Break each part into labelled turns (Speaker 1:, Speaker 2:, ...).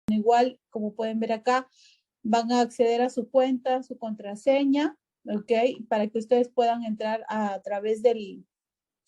Speaker 1: igual, como pueden ver acá, van a acceder a su cuenta, su contraseña, ¿ok? Para que ustedes puedan entrar a través de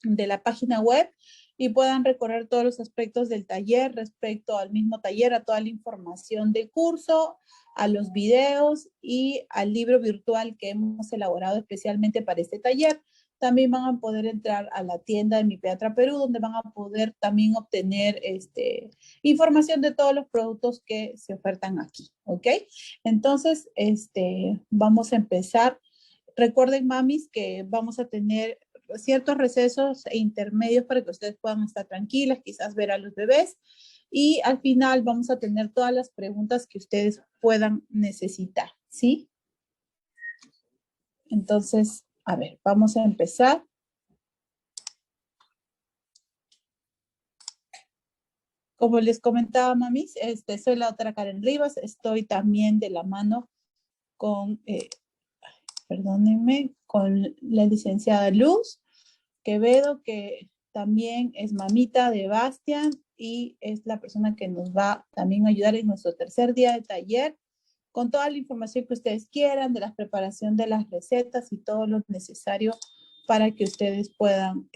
Speaker 1: la página web y puedan recorrer todos los aspectos del taller respecto al mismo taller, a toda la información del curso, a los videos y al libro virtual que hemos elaborado especialmente para este taller. También van a poder entrar a la tienda de Mi Pediatra Perú, donde van a poder también obtener información de todos los productos que se ofertan aquí, ¿ok? Entonces, vamos a empezar. Recuerden, mamis, que vamos a tener ciertos recesos e intermedios para que ustedes puedan estar tranquilas, quizás ver a los bebés. Y al final vamos a tener todas las preguntas que ustedes puedan necesitar, ¿sí? Entonces, a ver, vamos a empezar. Como les comentaba, mamis, soy la doctora Karen Rivas, estoy también de la mano con, perdónenme, con la licenciada Luz Quevedo, que también es mamita de Bastian y es la persona que nos va también a ayudar en nuestro tercer día de taller con toda la información que ustedes quieran de la preparación de las recetas y todo lo necesario para que ustedes puedan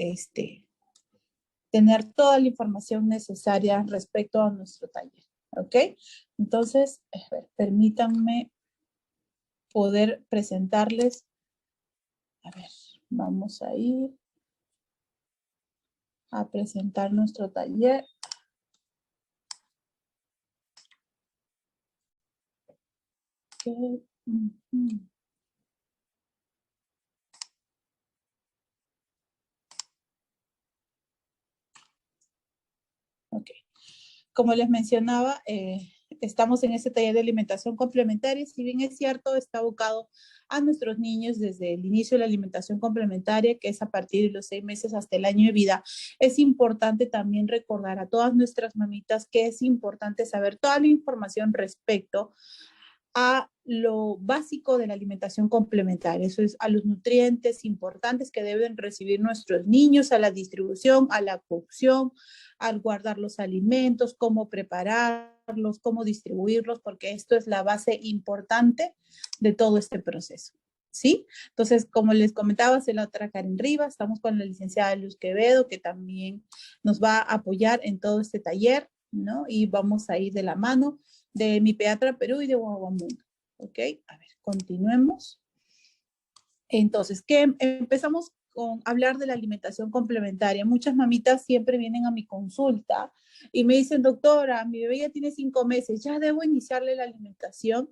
Speaker 1: tener toda la información necesaria respecto a nuestro taller, ¿ok? Entonces, permítanme poder presentarles. A ver, vamos a ir a presentar nuestro taller. Okay. Ok. Como les mencionaba, estamos en este taller de alimentación complementaria. Si bien es cierto, está abocado a nuestros niños desde el inicio de la alimentación complementaria, que es a partir de los 6 meses hasta el año de vida. Es importante también recordar a todas nuestras mamitas que es importante saber toda la información respecto a lo básico de la alimentación complementaria, eso es a los nutrientes importantes que deben recibir nuestros niños, a la distribución, a la cocción, al guardar los alimentos, cómo prepararlos, cómo distribuirlos, porque esto es la base importante de todo este proceso. ¿Sí? Entonces, como les comentaba, soy la otra Karen Rivas, estamos con la licenciada Luz Quevedo, que también nos va a apoyar en todo este taller, ¿no? Y vamos a ir de la mano de Mi Pediatra Perú y de Guaguamundo. ¿Ok? A ver, continuemos. Entonces, ¿qué? Empezamos con hablar de la alimentación complementaria. Muchas mamitas siempre vienen a mi consulta y me dicen, doctora, mi bebé ya tiene 5 meses, ya debo iniciarle la alimentación.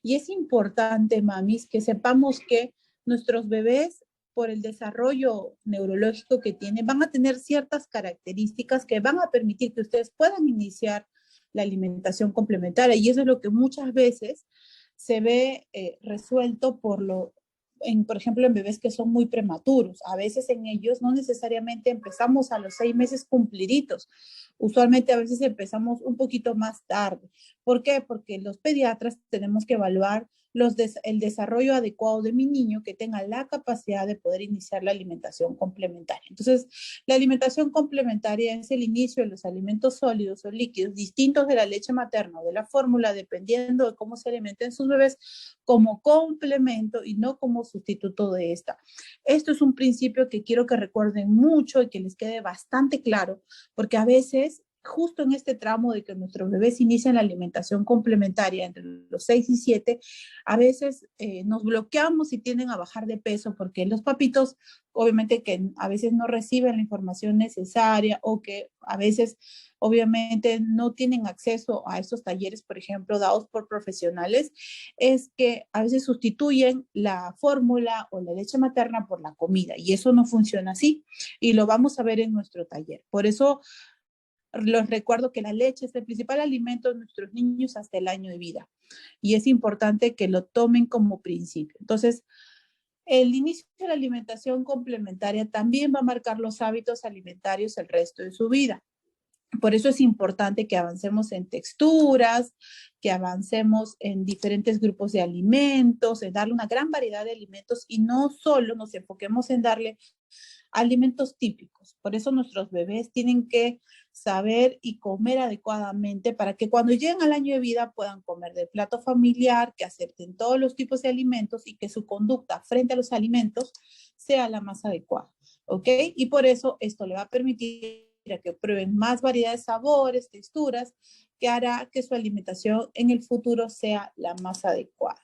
Speaker 1: Y es importante, mamis, que sepamos que nuestros bebés, por el desarrollo neurológico que tienen, van a tener ciertas características que van a permitir que ustedes puedan iniciar la alimentación complementaria. Y eso es lo que muchas veces se ve resuelto por ejemplo, en bebés que son muy prematuros. A veces en ellos no necesariamente empezamos a los 6 meses cumpliditos. Usualmente a veces empezamos un poquito más tarde. ¿Por qué? Porque los pediatras tenemos que evaluar el desarrollo adecuado de mi niño que tenga la capacidad de poder iniciar la alimentación complementaria. Entonces, la alimentación complementaria es el inicio de los alimentos sólidos o líquidos distintos de la leche materna o de la fórmula, dependiendo de cómo se alimenten sus bebés, como complemento y no como sustituto de esta. Esto es un principio que quiero que recuerden mucho y que les quede bastante claro, porque a veces justo en este tramo de que nuestros bebés inician la alimentación complementaria entre los 6 y 7, a veces nos bloqueamos y tienden a bajar de peso porque los papitos, obviamente que a veces no reciben la información necesaria o que a veces obviamente no tienen acceso a estos talleres, por ejemplo, dados por profesionales, es que a veces sustituyen la fórmula o la leche materna por la comida y eso no funciona así y lo vamos a ver en nuestro taller. Por eso los recuerdo que la leche es el principal alimento de nuestros niños hasta el año de vida y es importante que lo tomen como principio. Entonces, el inicio de la alimentación complementaria también va a marcar los hábitos alimentarios el resto de su vida. Por eso es importante que avancemos en texturas, que avancemos en diferentes grupos de alimentos, en darle una gran variedad de alimentos y no solo nos enfoquemos en darle alimentos típicos. Por eso nuestros bebés tienen que saber y comer adecuadamente para que cuando lleguen al año de vida puedan comer del plato familiar, que acepten todos los tipos de alimentos y que su conducta frente a los alimentos sea la más adecuada. ¿Ok? Y por eso esto le va a permitir a que prueben más variedad de sabores, texturas, que hará que su alimentación en el futuro sea la más adecuada.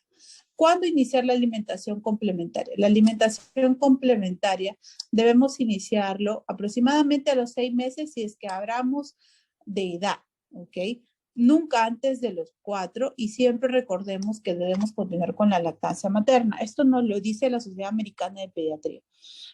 Speaker 1: ¿Cuándo iniciar la alimentación complementaria? La alimentación complementaria debemos iniciarlo aproximadamente a los 6 meses si es que hablamos de edad, ¿ok? Nunca antes de los 4 y siempre recordemos que debemos continuar con la lactancia materna. Esto nos lo dice la Sociedad Americana de Pediatría.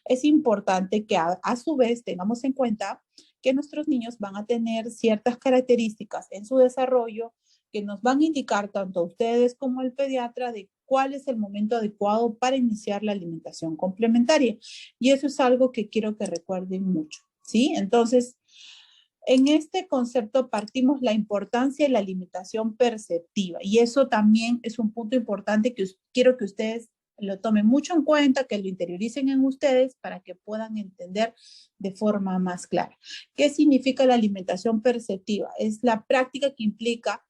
Speaker 1: Es importante que a su vez tengamos en cuenta que nuestros niños van a tener ciertas características en su desarrollo que nos van a indicar tanto a ustedes como al pediatra de cuál es el momento adecuado para iniciar la alimentación complementaria. Y eso es algo que quiero que recuerden mucho, ¿sí? Entonces, en este concepto partimos la importancia de la alimentación perceptiva y eso también es un punto importante que quiero que ustedes lo tomen mucho en cuenta, que lo interioricen en ustedes para que puedan entender de forma más clara. ¿Qué significa la alimentación perceptiva? Es la práctica que implica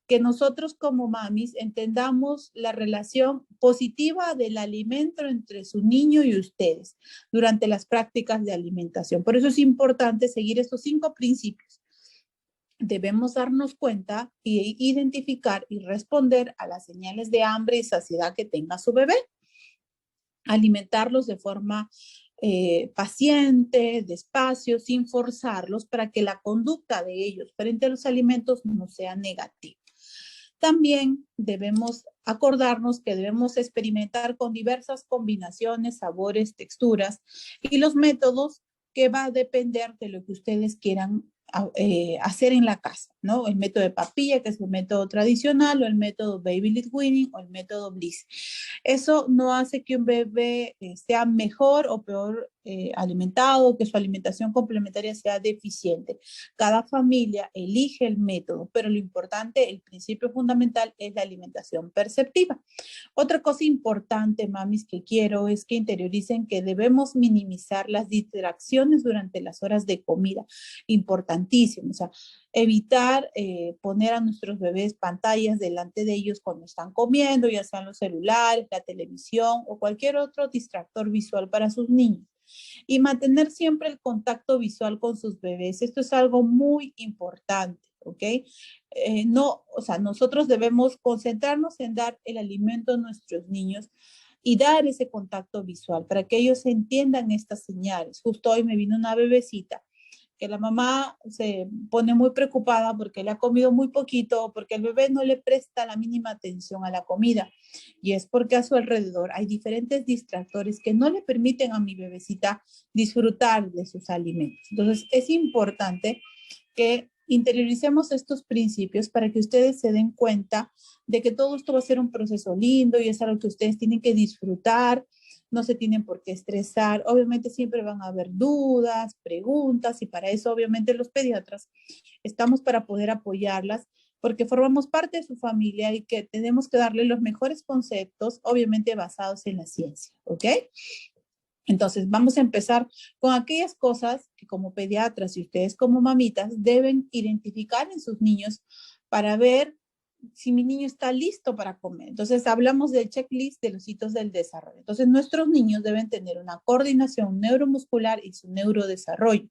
Speaker 1: que nosotros como mamis entendamos la relación positiva del alimento entre su niño y ustedes durante las prácticas de alimentación. Por eso es importante seguir estos 5 principios. Debemos darnos cuenta e identificar y responder a las señales de hambre y saciedad que tenga su bebé. Alimentarlos de forma paciente, despacio, sin forzarlos, para que la conducta de ellos frente a los alimentos no sea negativa. También debemos acordarnos que debemos experimentar con diversas combinaciones, sabores, texturas y los métodos que va a depender de lo que ustedes quieran hacer en la casa, ¿no? El método de papilla, que es el método tradicional, o el método Baby Led Weaning, o el método Bliss. Eso no hace que un bebé sea mejor o peor alimentado, que su alimentación complementaria sea deficiente. Cada familia elige el método, pero lo importante, el principio fundamental es la alimentación perceptiva. Otra cosa importante, mamis, que quiero es que interioricen que debemos minimizar las distracciones durante las horas de comida. Importantísimo, o sea, evitar poner a nuestros bebés pantallas delante de ellos cuando están comiendo, ya sean los celulares, la televisión o cualquier otro distractor visual para sus niños. Y mantener siempre el contacto visual con sus bebés. Esto es algo muy importante, ¿ok? No, o sea, nosotros debemos concentrarnos en dar el alimento a nuestros niños y dar ese contacto visual para que ellos entiendan estas señales. Justo hoy me vino una bebecita que la mamá se pone muy preocupada porque le ha comido muy poquito, porque el bebé no le presta la mínima atención a la comida. Y es porque a su alrededor hay diferentes distractores que no le permiten a mi bebecita disfrutar de sus alimentos. Entonces, es importante que interioricemos estos principios para que ustedes se den cuenta de que todo esto va a ser un proceso lindo y es algo que ustedes tienen que disfrutar, no se tienen por qué estresar. Obviamente siempre van a haber dudas, preguntas y para eso obviamente los pediatras estamos para poder apoyarlas porque formamos parte de su familia y que tenemos que darle los mejores conceptos, obviamente basados en la ciencia, ¿ok? Entonces, vamos a empezar con aquellas cosas que como pediatras y ustedes como mamitas deben identificar en sus niños para ver si mi niño está listo para comer. Entonces, hablamos del checklist de los hitos del desarrollo. Entonces, nuestros niños deben tener una coordinación neuromuscular y su neurodesarrollo.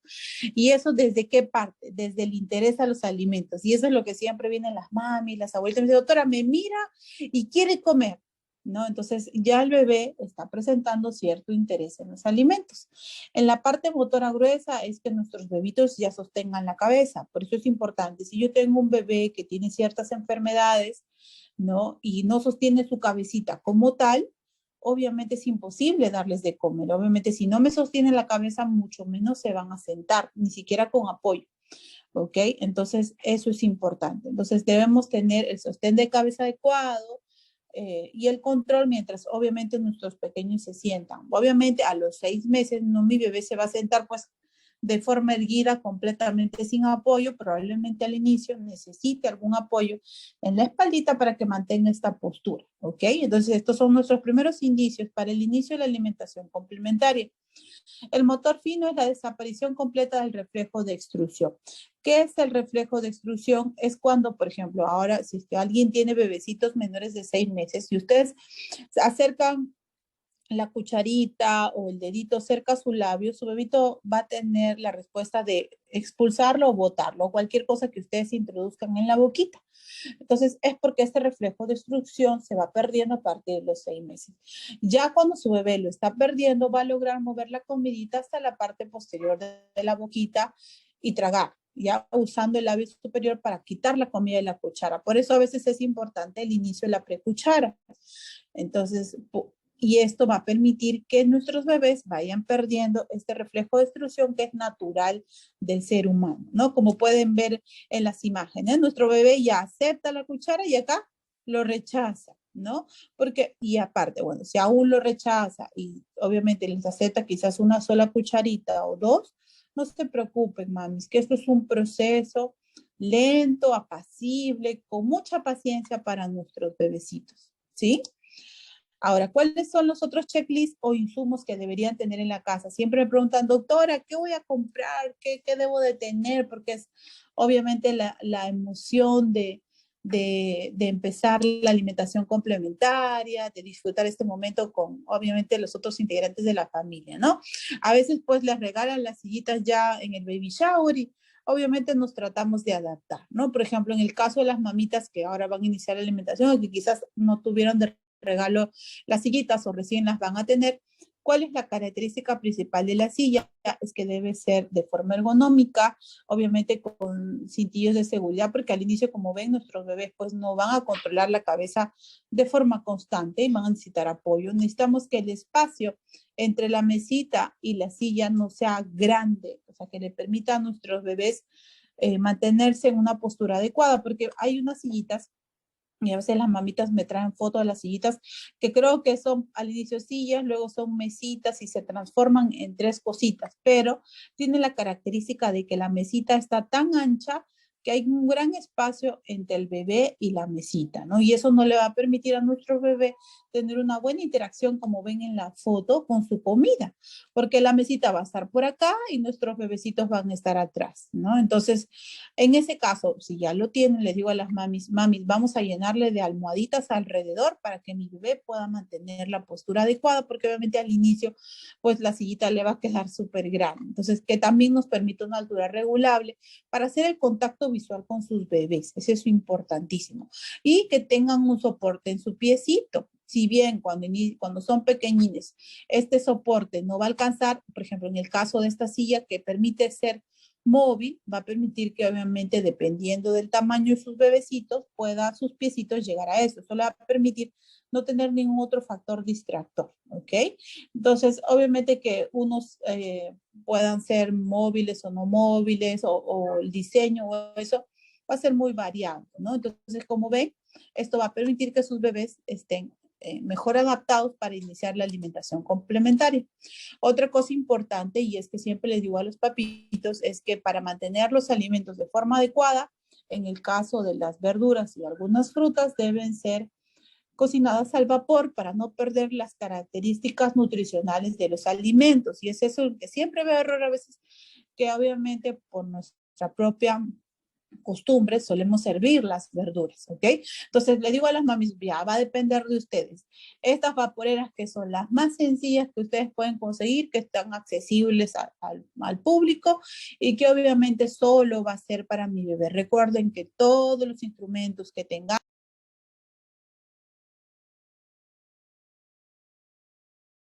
Speaker 1: ¿Y eso desde qué parte? Desde el interés a los alimentos. Y eso es lo que siempre vienen las mami, las abuelas, me dicen, doctora, me mira y quiere comer. ¿No? Entonces ya el bebé está presentando cierto interés en los alimentos. En la parte motora gruesa es que nuestros bebitos ya sostengan la cabeza. Por eso es importante. Si yo tengo un bebé que tiene ciertas enfermedades, ¿no? Y no sostiene su cabecita como tal, obviamente es imposible darles de comer. Obviamente si no me sostiene la cabeza, mucho menos se van a sentar, ni siquiera con apoyo. ¿Ok? Entonces eso es importante. Entonces debemos tener el sostén de cabeza adecuado, y el control mientras obviamente nuestros pequeños se sientan. Obviamente a los 6 meses no mi bebé se va a sentar pues de forma erguida, completamente sin apoyo, probablemente al inicio necesite algún apoyo en la espaldita para que mantenga esta postura, ¿ok? Entonces, estos son nuestros primeros indicios para el inicio de la alimentación complementaria. El motor fino es la desaparición completa del reflejo de extrusión. ¿Qué es el reflejo de extrusión? Es cuando, por ejemplo, ahora, si es que alguien tiene bebecitos menores de 6 meses y ustedes se acercan la cucharita o el dedito cerca a su labio, su bebito va a tener la respuesta de expulsarlo o botarlo, cualquier cosa que ustedes introduzcan en la boquita. Entonces, es porque este reflejo de extrusión se va perdiendo a partir de los 6 meses. Ya cuando su bebé lo está perdiendo, va a lograr mover la comidita hasta la parte posterior de la boquita y tragar, ya usando el labio superior para quitar la comida de la cuchara. Por eso a veces es importante el inicio de la precuchara. Entonces, y esto va a permitir que nuestros bebés vayan perdiendo este reflejo de extrusión que es natural del ser humano, ¿no? Como pueden ver en las imágenes, nuestro bebé ya acepta la cuchara y acá lo rechaza, ¿no? Porque, y aparte, bueno, si aún lo rechaza y obviamente les acepta quizás una sola cucharita o dos, no se preocupen, mamis, que esto es un proceso lento, apacible, con mucha paciencia para nuestros bebecitos, ¿sí? Ahora, ¿cuáles son los otros checklists o insumos que deberían tener en la casa? Siempre me preguntan, doctora, ¿qué voy a comprar? ¿Qué debo de tener? Porque es obviamente la emoción de empezar la alimentación complementaria, de disfrutar este momento con obviamente los otros integrantes de la familia, ¿no? A veces pues les regalan las sillitas ya en el baby shower y obviamente nos tratamos de adaptar, ¿no? Por ejemplo, en el caso de las mamitas que ahora van a iniciar la alimentación o que quizás no tuvieron de regalo las sillitas o recién las van a tener. ¿Cuál es la característica principal de la silla? Es que debe ser de forma ergonómica, obviamente con cintillos de seguridad, porque al inicio, como ven, nuestros bebés pues no van a controlar la cabeza de forma constante y van a necesitar apoyo. Necesitamos que el espacio entre la mesita y la silla no sea grande, o sea, que le permita a nuestros bebés mantenerse en una postura adecuada, porque hay unas sillitas y a veces las mamitas me traen fotos de las sillitas que creo que son al inicio sillas, luego son mesitas y se transforman en tres cositas, pero tiene la característica de que la mesita está tan ancha que hay un gran espacio entre el bebé y la mesita, ¿no? Y eso no le va a permitir a nuestro bebé tener una buena interacción, como ven en la foto, con su comida, porque la mesita va a estar por acá y nuestros bebecitos van a estar atrás, ¿no? Entonces, en ese caso, si ya lo tienen, les digo a las mamis, vamos a llenarle de almohaditas alrededor para que mi bebé pueda mantener la postura adecuada, porque obviamente al inicio, pues la sillita le va a quedar súper grande. Entonces, que también nos permite una altura regulable para hacer el contacto visual con sus bebés. Eso es importantísimo. Y que tengan un soporte en su piecito. Si bien cuando son pequeñines, este soporte no va a alcanzar, por ejemplo, en el caso de esta silla que permite ser móvil, va a permitir que obviamente dependiendo del tamaño de sus bebecitos, pueda sus piecitos llegar a eso. Eso le va a permitir no tener ningún otro factor distractor, ¿ok? Entonces, obviamente que unos puedan ser móviles o no móviles o el diseño o eso va a ser muy variado, ¿no? Entonces, como ven, esto va a permitir que sus bebés estén mejor adaptados para iniciar la alimentación complementaria. Otra cosa importante, y es que siempre les digo a los papitos, es que para mantener los alimentos de forma adecuada, en el caso de las verduras y algunas frutas, deben ser cocinadas al vapor para no perder las características nutricionales de los alimentos. Y es eso que siempre veo error a veces, que obviamente por nuestra propia costumbres, solemos servir las verduras, ¿ok? Entonces, le digo a las mamis, ya va a depender de ustedes. Estas vaporeras que son las más sencillas que ustedes pueden conseguir, que están accesibles al público y que obviamente solo va a ser para mi bebé. Recuerden que todos los instrumentos que tengan